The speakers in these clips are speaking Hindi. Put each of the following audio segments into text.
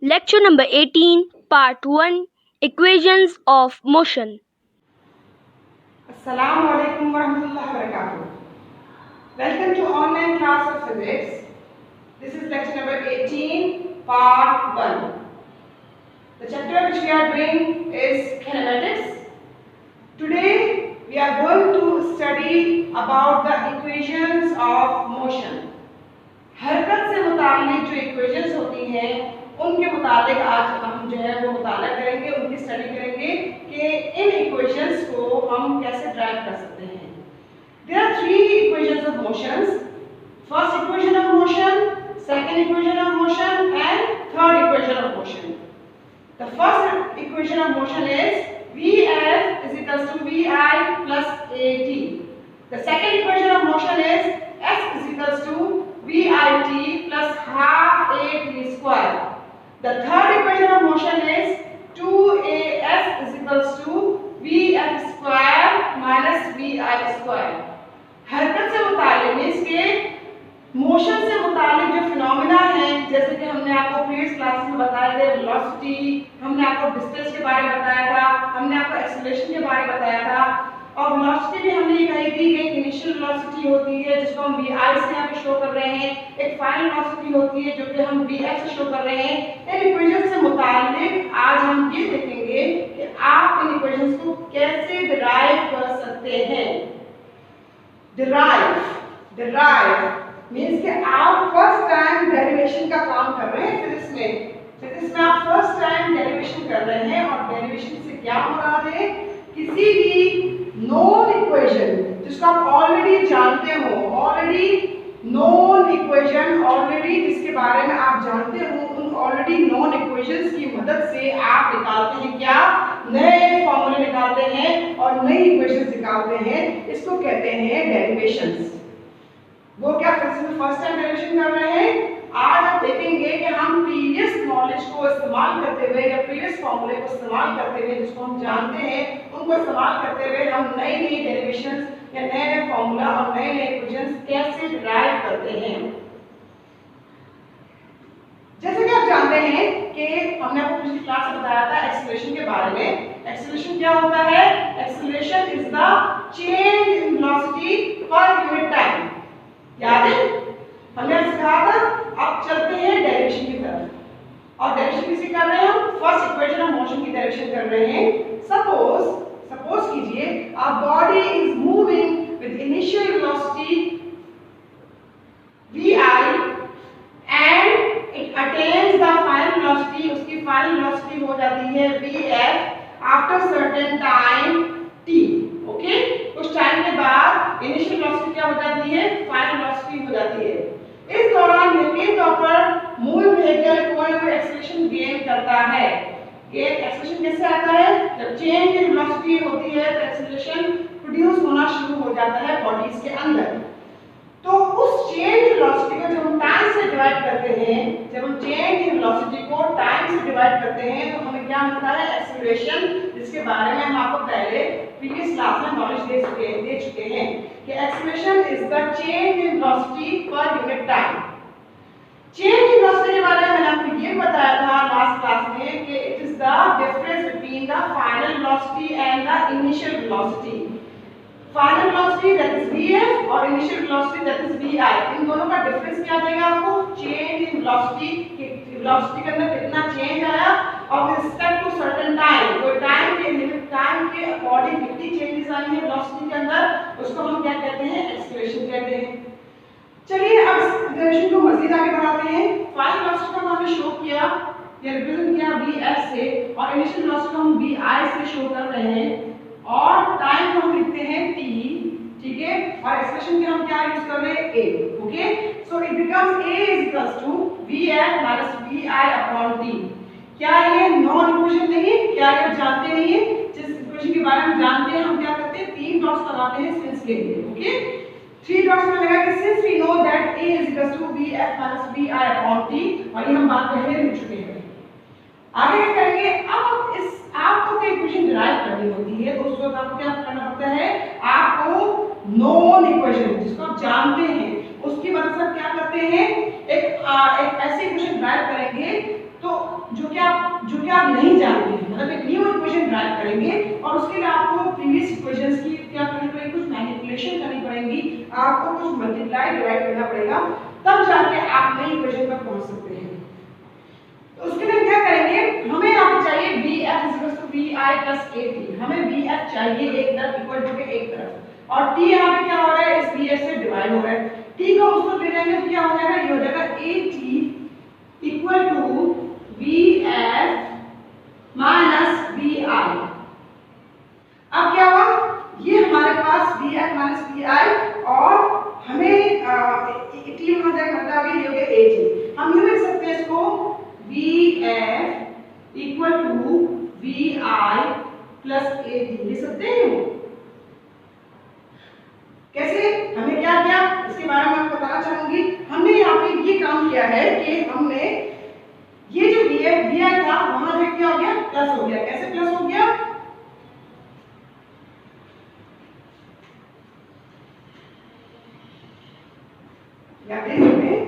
Lecture number 18, Part 1, Equations of Motion. Assalamu alaikum warahmatullahi wabarakatuh. Welcome to online class of physics. This is lecture number 18, Part 1. The chapter which we are doing is kinematics. Today we are going to study about the equations of motion. हरकत से मुताल्लिक जो इक्वेशंस होती हैं उनके मुतालिक आज हम जो है वो मुताला करेंगे, उनकी स्टडी करेंगे कि इन इक्वेशंस को हम कैसे ड्राइव कर सकते हैं. There are three equations of motions. First equation of motion, second equation of motion, and third equation of motion. The first equation of motion is Vf is equals to Vi plus At. The second equation of motion is S is equals to Vit plus half At square. The third equation of motion is 2As is equals to Vf square minus Vi square. हरकत से मुतालिक मीन्स के मोशन से मुतालिक जो फिनोमेना है, जैसे कि हमने आपको प्रीवियस क्लासेस में बताया था वेलोसिटी, हमने आपको डिस्टेंस के बारे में बताया था, हमने आपको एक्सेलरेशन के बारे में बताया था, और वेलोसिटी भी हमने ये कही थी कि एक इनिशियल वेलोसिटी होती है जिसको हम vi से यहाँ पे शो कर रहे हैं, एक फाइनल वेलोसिटी होती है जो कि हम vf से शो कर रहे हैं. इन इक्वेशंस से मुतालिक आज हम ये देखेंगे कि आप इन इक्वेशंस को कैसे डिराइव कर सकते हैं. डिराइव मीन्स कि आप फर्स्ट टाइम डेरिवेशन का काम कर रहे हैं फिजिक्स में आप फर्स्ट टाइम डेरिवेशन कर रहे हैं, और डेरिवेशन से क्या हो रहा है, किसी भी नोन इक्वेशन जिसको आप ऑलरेडी जानते हो, ऑलरेडी जिसके बारे में आप जानते हो, उन ऑलरेडी नोन इक्वेशंस की मदद से आप निकालते हैं क्या, नए फॉर्मूले निकालते हैं और नई इक्वेशंस निकालते हैं. इसको कहते हैं डेरिवेशंस. वो क्या फिजिक्स में फर्स्ट टाइम डेरिवेशन कर रहे हैं. आज हम देखेंगे कि हम प्रीवियस नॉलेज को इस्तेमाल करते हुए या प्रीवियस फॉर्मूले को इस्तेमाल करते हुए जिसको हम जानते हैं उनको इस्तेमाल करते हुए हम नई डेरिवेशंस या नए फॉर्मूला और नए इक्वेशंस कैसे डिराइव करते हैं. जैसे कि आप जानते हैं कि हमने आपको पिछली क्लास में बताया था एक्सेलरेशन के बारे में. एक्सेलरेशन क्या होता है, acceleration is the change in velocity per unit time. याद है हमने सिखाया था. अब चलते हैं डायरेक्शन की तरफ, और डायरेक्शन किसी कर रहे हैं हम फर्स्ट इक्वेशन ऑफ मोशन की डायरेक्शन कर रहे हैं. सपोज कीजिए a body is moving with initial velocity vi and it attains the final velocity. उसकी फाइनल वेलोसिटी हो जाती है vf after certain time t. Okay, कुछ टाइम के बाद इनिशियल वेलोसिटी क्या हो जाती है, फाइनल वेलोसिटी हो जाती है. इस दौरान यकीन तौर पर मूविंग व्हीकल कोई भी एक्सेलरेशन गेन करता है. एक्सेलरेशन कैसे आता है, जब चेंज इन वेलोसिटी होती है तो एक्सेलरेशन प्रोड्यूस होना शुरू हो जाता है बॉडीज के अंदर. तो उस चेंज इन वेलोसिटी को जब हम टाइम से डिवाइड करते हैं, जब हम चेंज इन वेलोसिटी को टाइम से डिवाइड करते हैं तो हमें क्या मिलता है, एक्सेलरेशन, जिसके बारे में हम आपको पहले प्रीवियस क्लास में नॉलेज दे चुके हैं कि acceleration is the change in velocity per unit time. Change in velocity के बारे में मैंने आपको ये बताया था लास्ट क्लास में कि it is the difference between the final velocity and the initial velocity. Final velocity that is vf और initial velocity that is vi. इन दोनों का डिफरेंस क्या देगा आपको, चेंज इन वेलोसिटी के अंदर कितना चेंज आया और with respect to certain time, कोई टाइम के लिमिट टाइम के अकॉर्डिंग कितनी चेंजेस आई है वेलोसिटी के अंदर, उसको हम क्या कहते हैं, एक्सेलरेशन कहते हैं. चलिए अब इस डेरिवेशन को मजीद आगे बढ़ाते हैं. फाइनल वेलोसिटी को हमने शो किया या रिप्रेजेंट किया vf से, और इनिशियल वेलोसिटी को हम vi से शो कर रहे हैं, और टाइम को हम लिखते हैं t. ठीक है, और एक्सप्रेशन के हम क्या यूज कर रहे हैं, a. Okay, so it becomes a is equals to vf minus vi upon t. क्या ये नॉन इक्वेशन नहीं है, क्या ये जानते नहीं है, जिस इक्वेशन के बारे में जानते हैं हम क्या करते हैं, तीन डॉट्स लगाते हैं सिंस के लिए. ओके, 3 डॉट्स में लगा कि since we know that a is equals to vf minus vi upon t, और ये हम बात पहले लिख चुके हैं. आगे क्या करेंगे, अब इस आपको कोई इक्वेशन डिराइव करनी होती है तो उस वक्त आपको क्या करना पड़ता है, आपको नोन इक्वेशन जिसको आप जानते हैं उसकी मदद से क्या करते हैं, एक ऐसी इक्वेशन डिराइव करेंगे तो जो कि आप नहीं जानते हैं, मतलब एक न्यू इक्वेशन ड्राइव करेंगे और उसके लिए आपको प्रीवियस इक्वेशंस की क्या करनी पड़ेगी, कुछ मैनिपुलेशन करनी पड़ेगी, आपको कुछ मल्टीप्लाई डिवाइड करना पड़ेगा, तब जाके आप नई इक्वेशन पर पहुंच सकते हैं। तो उसके लिए क्या करेंगे, हमें यहाँ पे चाहिए Vf = Vi + At, हमें Vf चाहिए एक तरफ इक्वल टू के एक तरफ, और T यहाँ पे क्या हो रहा है, इस Vf से डिवाइड हो रहा है। T को उसको ले जाएंगे तो क्या हो जाएगा, ये हो जाएगा At = Vf - Vi। अब क्या हुआ, ये हमारे पास Vf - Vi और हमें T हो जाएगा, मतलब आगे ये हो गया At। हम यूं लिख सकते हैं इसको Vf = Vi + At, लिख सकते हैं। कैसे, हमें क्या किया इसके बारे में मैं बताना चाहूंगी। हमने यहाँ पे ये काम किया है कि हमने ये जो Vi था वहां से क्या हो गया, प्लस हो गया। कैसे प्लस हो गया, या देख सकते हैं,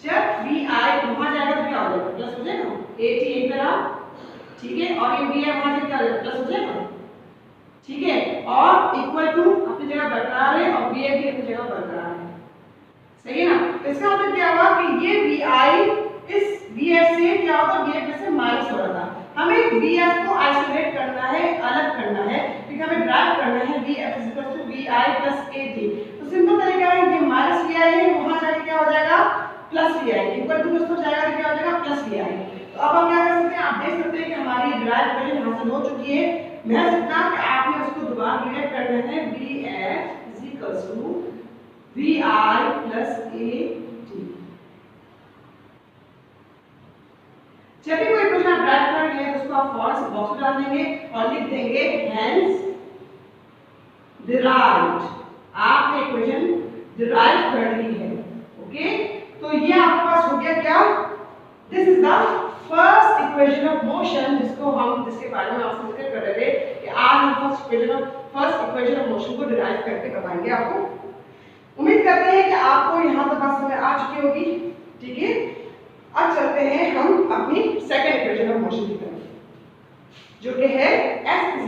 जब Vi वहां जाएगा तो क्या हो जाएगा, प्लस हो जाएगा। At एक तरफ, ठीक है, और ये Vi वहां से क्या हो जाएगा, प्लस हो जाएगा, ठीक है, और इक्वल टू अपनी जगह बरकरार है और Vi भी अपनी जगह बरकरार है, सही है ना। तो इसका मतलब क्या हुआ कि ये Vi इस Vf से क्या होगा, Vf से माइनस हो रहा था, हमें Vf को आइसोलेट करना है, अलग करना है, क्योंकि हमें ड्राइव करना है Vf = Vi + At। तो सिंपल तरीका है, ये माइनस Vi है, वहां जाके क्या हो जाएगा, प्लस Vi, इक्वल टू दोस्तों जाएगा तो क्या हो जाएगा, प्लस Vi। तो अब हम क्या कर सकते हैं, आप देख सकते हैं कि हमारी ड्राइव इक्वेशन हासिल हो चुकी है। मैं सकता कि आपने उसको दोबारा डिराइव करना है, Vf = Vi + At। जब भी कोई इक्वेशन आप ड्राइव करेंगे तो उसको आप फॉर से बॉक्स में डाल देंगे और लिख देंगे हेंस डिराइव्ड, आपने इक्वेशन डिराइव कर ली है। ओके, तो ये आपके पास हो गया क्या, this is the first equation of motion, जिसके बारे में आपसे जिक्र कर रहे थे कि आज हम फर्स्ट इक्वेशन ऑफ मोशन को डिराइव करके बताएंगे आपको। उम्मीद करते हैं कि आपको यहाँ तक बात समझ आ चुकी होगी, ठीक है। अब चलते हैं हम अपनी सेकंड इक्वेशन ऑफ मोशन की तरफ, जो कि है F =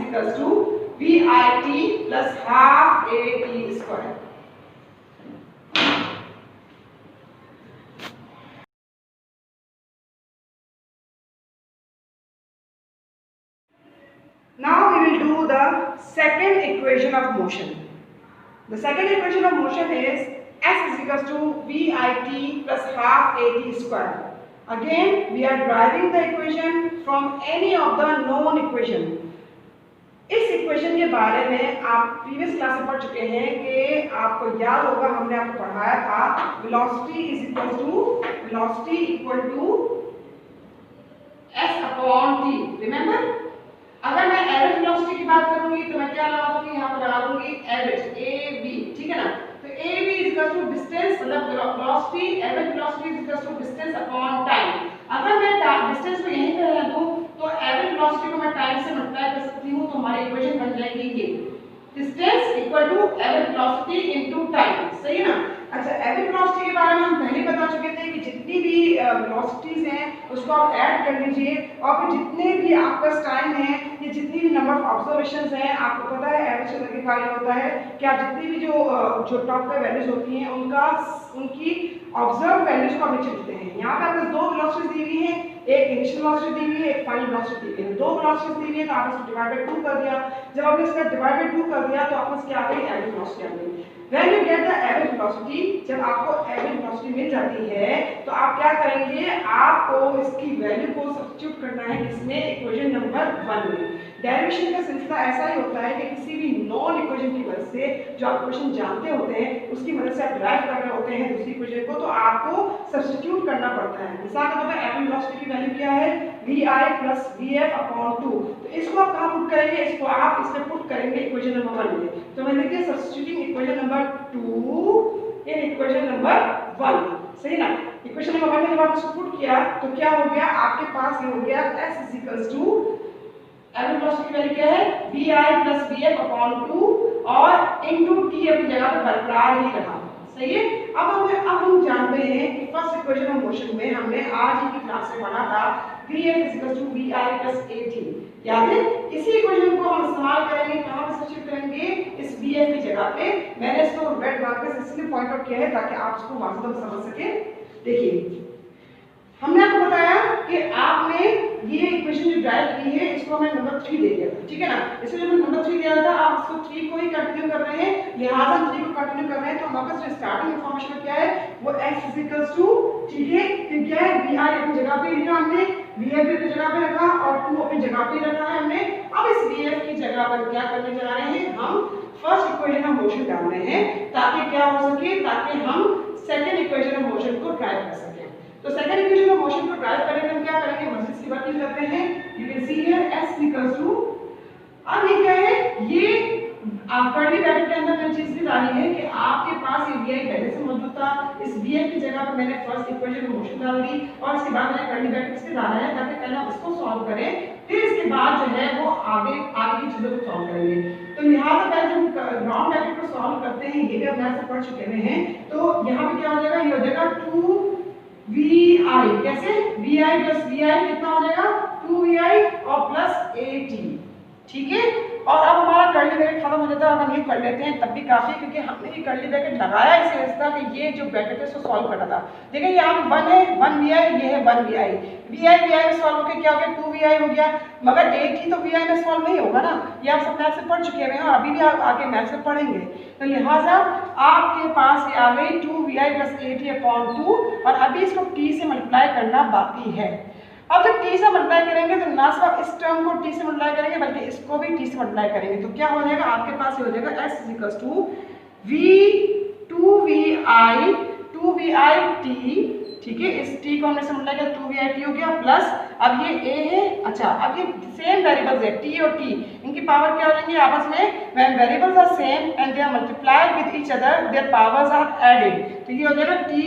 VIT + ½ AT²। Now we will do the second equation of motion. The second equation of motion is F = VIT + ½ AT². Again, we are deriving the equation from any of the known equation. इस इक्वेशन के बारे में आप प्रीवियस क्लास में पढ़ चुके हैं कि आपको याद होगा, हमने आपको पढ़ाया था velocity equal to S/T। Remember, अगर मैं एवरेज वेलोसिटी की बात करूंगी तो मैं क्या लगा दूंगी, यहाँ पर लगा दूंगी एवरेज AB, ठीक है ना। तो AB = डिस्टेंस, मतलब velocity, average velocity = distance upon time. अगर मैं डिस्टेंस को यहीं पे रख दूं तो एवरेज वेलोसिटी को मैं टाइम से मल्टीप्लाई कर सकती हूं, तो हमारी इक्वेशन बन जाएगी ये distance equal to average velocity into time, सही है ना। अच्छा, एवरेज वेलोसिटी के बारे में हम पहले बता चुके थे कि जितनी भी वेलोसिटीज हैं उसको आप ऐड कर लीजिए, और फिर जितने भी आपका टाइम है, ये जितनी भी नंबर ऑफ ऑब्जर्वेशंस हैं, आपको पता है एवरेज का तरीका क्या होता है कि आप जितनी भी जो टॉप पे वैल्यूज होती हैं उनकी ऑब्जर्व वैल्यूज को आप नीचे लिखते हैं। यहाँ पे आपको दो वेलोसिटीज दी हुई है, एक इनिशियल वेलोसिटी दी हुई है, एक फाइनल वेलोसिटी दी हुई है। दो वेलोसिटीज दी हुई है तो आपने इसको डिवाइड बाय 2 कर दिया, जब आपने इसका डिवाइड बाय 2 कर दिया तो आपको इसकी आ गई एवरेज वेलोसिटी आ गई। When you get the average velocity, जब आपको एवरेज वेलोसिटी मिल जाती है तो आप क्या करेंगे, आपको इसकी वैल्यू को सब्स्टिट्यूट करना है किसमें, इक्वेशन नंबर 1 में। डेरिवेशन का सिलसिला ऐसा ही होता है कि किसी भी नॉन इक्वेशन की मदद से, जो आप इक्वेशन जानते होते हैं उसकी मदद से आप डिराइव कर रहे होते हैं दूसरी इक्वेशन को, तो आपको सब्स्टिट्यूट करना पड़ता है। मिसाल के तौर पर एवरेज वेलोसिटी की वैल्यू क्या है, VI + VF/2। तो इसको आप कहाँ पुट करेंगे, इसको आप इसमें पुट करेंगे इक्वेशन नंबर 1 में। तो मैं लिखती हूं substituting equation number 2 in equation number 1, सही ना। इक्वेशन नंबर 1 में जब आप इसको पुट किया तो क्या हो गया, आपके पास ये हो गया S = एवरेज वेलोसिटी की वैल्यू क्या है, VI + VF/2 और इनटू T अपनी जगह पर बरकरार ही रहा, सही है। अब हम जानते हैं इक्वेशन ऑफ मोशन में हमने आज ही की क्लास में पढ़ा था Vf = Vi + At। याद है? इसी इक्वेशन को हम इस्तेमाल करेंगे, कहां पे सब्स्टिट्यूट करेंगे? इस Vf की जगह पे। मैंने इसको रेड मार्कर से इसलिए पॉइंट आउट किया है ताकि आप इसको वास्तव में समझ सके। देखिए, हमने आपको बताया कि आपने ये इक्वेशन जो ड्राइव की है इसको हमें नंबर 3 दे दिया था, ठीक है ना। इसको जब नंबर 3 दिया था, आप इसको 3 को ही कंटिन्यू कर रहे हैं, लिहाजा हम 3 को कंटिन्यू कर रहे हैं, तो हमारे पास जो स्टार्टिंग इंफॉर्मेशन क्या है वो x = ठीक है, फिर क्या है vi अपनी जगह पे लिखा हमने, vf अपनी जगह पे रखा और 2 अपनी जगह पे रखा है हमने। अब इस vf की जगह पर क्या करने जा रहे हैं, हम फर्स्ट इक्वेशन ऑफ मोशन डाल रहे हैं ताकि क्या हो सके, ताकि हम सेकंड इक्वेशन ऑफ मोशन को ड्राइव कर सकें। तो सेकंड इक्वेशन ऑफ मोशन को ड्राइव करने में हम क्या करेंगे, मजीद सी बात करते हैं। You can see here s = अब ये क्या है, ये कर्ली ब्रैकेट के अंदर मैंने चीज भी डाली है कि आपके पास ये vi पहले से मौजूद था, इस vf की जगह पर मैंने फर्स्ट इक्वेशन ऑफ मोशन डाल दी और इसके बाद मैंने कर्ली ब्रैकेट से डाला है ताकि पहले हम इसको सॉल्व करें, फिर इसके बाद जो है वो आगे की चीजों को सॉल्व करेंगे। तो लिहाजा पहले जब ग्राउंड ब्रैकेट को सॉल्व करते हैं, ये भी हम मैथ से पढ़ चुके हैं, तो यहाँ पे क्या हो जाएगा, ये हो जाएगा 2vi, कैसे vi + vi कितना हो जाएगा 2vi और प्लस at, ठीक है। और अब हमारा कर्ली ब्रैकेट खत्म हो जाता है, अगर ये कर लेते हैं तब भी काफी, क्योंकि हमने ये कर्ली ब्रैकेट लगाया इस वजह से कि ये जो ब्रैकेट है इसको सॉल्व करना था। देखिए यहाँ पे 1 है, 1 vi, ये है 1 vi में सॉल्व होकर क्या हो गया 2 vi हो गया, मगर at तो vi में सॉल्व नहीं होगा ना, ये आप सब मैथ से पढ़ चुके हैं और अभी भी आप आगे मैथ से पढ़ेंगे। तो लिहाजा आपके पास ये आ गई 2vi + at/2 और अभी इसको t से मल्टीप्लाई करना बाकी है। अब जब t से मल्टीप्लाई करेंगे तो ना सिर्फ इस टर्म को t से मल्टीप्लाई करेंगे बल्कि इसको भी t से मल्टीप्लाई करेंगे, तो क्या हो जाएगा, आपके पास ये हो जाएगा s = 2vi ठीक है। इस t को हमने से मल्टीप्लाई किया 2vi हो गया, प्लस अब ये a है, अच्छा अब ये सेम वेरिएबल्स है t और t, इनकी पावर क्या हो जाएंगी आपस में, when variables are same and they are multiplied with each other their powers are added, तो ये हो जाएगा t²,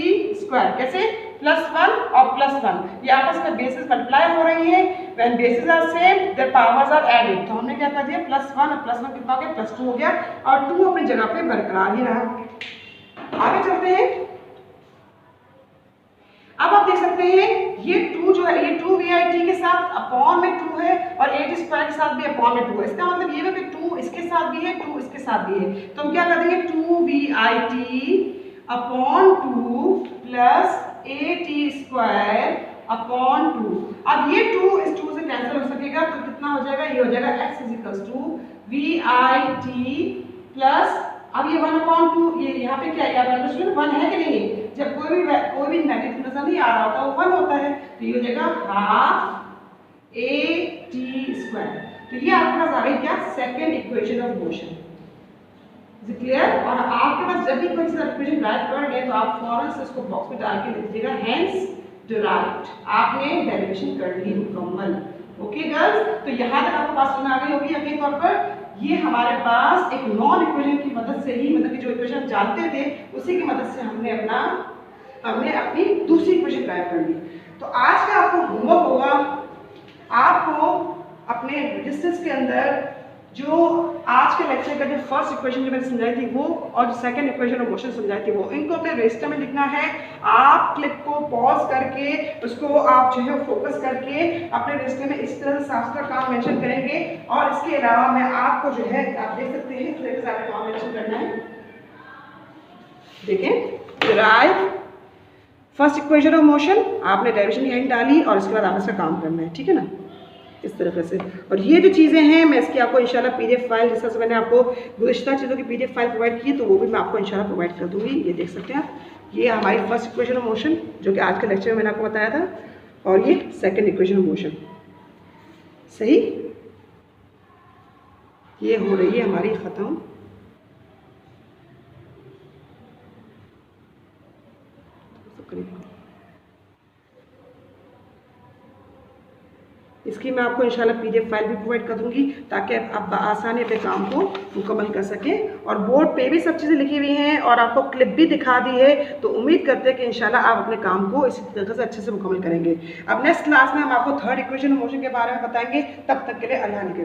कैसे +1 और +1, ये आपस में बेसिस मल्टीप्लाई हो रही है, when basis are same their powers are added, तो हमने क्या कर दिया +1 और +1 कितना हो गया +2 हो गया और 2 अपनी जगह पे बरकरार ही रहा। आगे चलते हैं। अब आप देख सकते हैं ये 2 जो है ये 2vi के साथ अपॉन में 2 है और at² के साथ भी अपॉन में 2 है, इसका मतलब ये है कि 2 इसके साथ भी है 2 इसके साथ भी है, तो हम क्या कर देंगे 2vi t/2 plus at² upon 2। अब ये 2 इस 2 से कैंसिल हो सकेगा तो कितना हो जाएगा, ये हो जाएगा x = vi t प्लस अब ये 1/2, ये यहाँ पे क्या है, आप अंडरस्टूड 1 है कि नहीं, जब कोई भी नेगेटिव नंबर नहीं आ रहा होता वो 1 होता है, तो ये हो जाएगा ½ at²। तो ये आपके पास आ गई क्या, second equation of motion. Is it clear? और आपके पास जब भी कोई इक्वेशन ड्राइव कर गए तो आप फौरन से इसको बॉक्स में डाल के लिख दीजिएगा हेंस डिराइव्ड, आपने डेरिवेशन कर ली मुकम्मल। ओके गर्ल्स, तो यहाँ तक आपको बात समझ आ गई होगी यकीन तौर पर। ये हमारे पास एक नॉन इक्वेशन की मदद से ही, मतलब कि जो इक्वेशन जानते थे उसी की मदद से हमने अपनी दूसरी इक्वेशन ड्राइव कर ली। तो आज का आपको होमवर्क होगा, आपको अपने रजिस्टर्स के अंदर जो आज के लेक्चर का जो फर्स्ट इक्वेशन जो मैंने समझाई थी वो और सेकंड इक्वेशन ऑफ मोशन समझाई थी वो, इनको अपने रजिस्टर में लिखना है। आप क्लिप को पॉज करके उसको आप जो है फोकस करके अपने रजिस्टर में इस तरह से साफ सुथरा काम मेंशन करेंगे। और इसके अलावा मैं आपको जो है आप देख सकते हैं किस तरह से काम मेंशन करना है। देखें, derive first equation of motion, आपने डेरिवेशन यहीं डाली और उसके बाद आप इसका काम करना है, ठीक है ना, इस तरह से। और ये जो चीज़ें हैं मैं इसकी आपको इंशाल्लाह PDF फाइल, जिस तरह से मैंने आपको गुज़िश्ता चीज़ों की PDF फाइल प्रोवाइड की तो वो भी मैं आपको इंशाल्लाह प्रोवाइड कर दूँगी। ये देख सकते हैं आप, ये हमारी फर्स्ट इक्वेशन ऑफ मोशन जो कि आज के लेक्चर में मैंने आपको बताया था, और ये सेकेंड इक्वेशन ऑफ मोशन। सही, ये हो रही है हमारी ख़त्म। इसकी मैं आपको इंशाल्लाह PDF फाइल भी प्रोवाइड कर दूंगी ताकि आप आसानी अपने काम को मुकम्मल कर सकें। और बोर्ड पे भी सब चीज़ें लिखी हुई हैं और आपको क्लिप भी दिखा दी है, तो उम्मीद करते हैं कि इंशाल्लाह आप अपने काम को इसी तरीके से अच्छे से मुकम्मल करेंगे। अब नेक्स्ट क्लास में हम आपको थर्ड इक्वेशन ऑफ मोशन के बारे में बताएंगे। तब तक के लिए अल्लाह ने के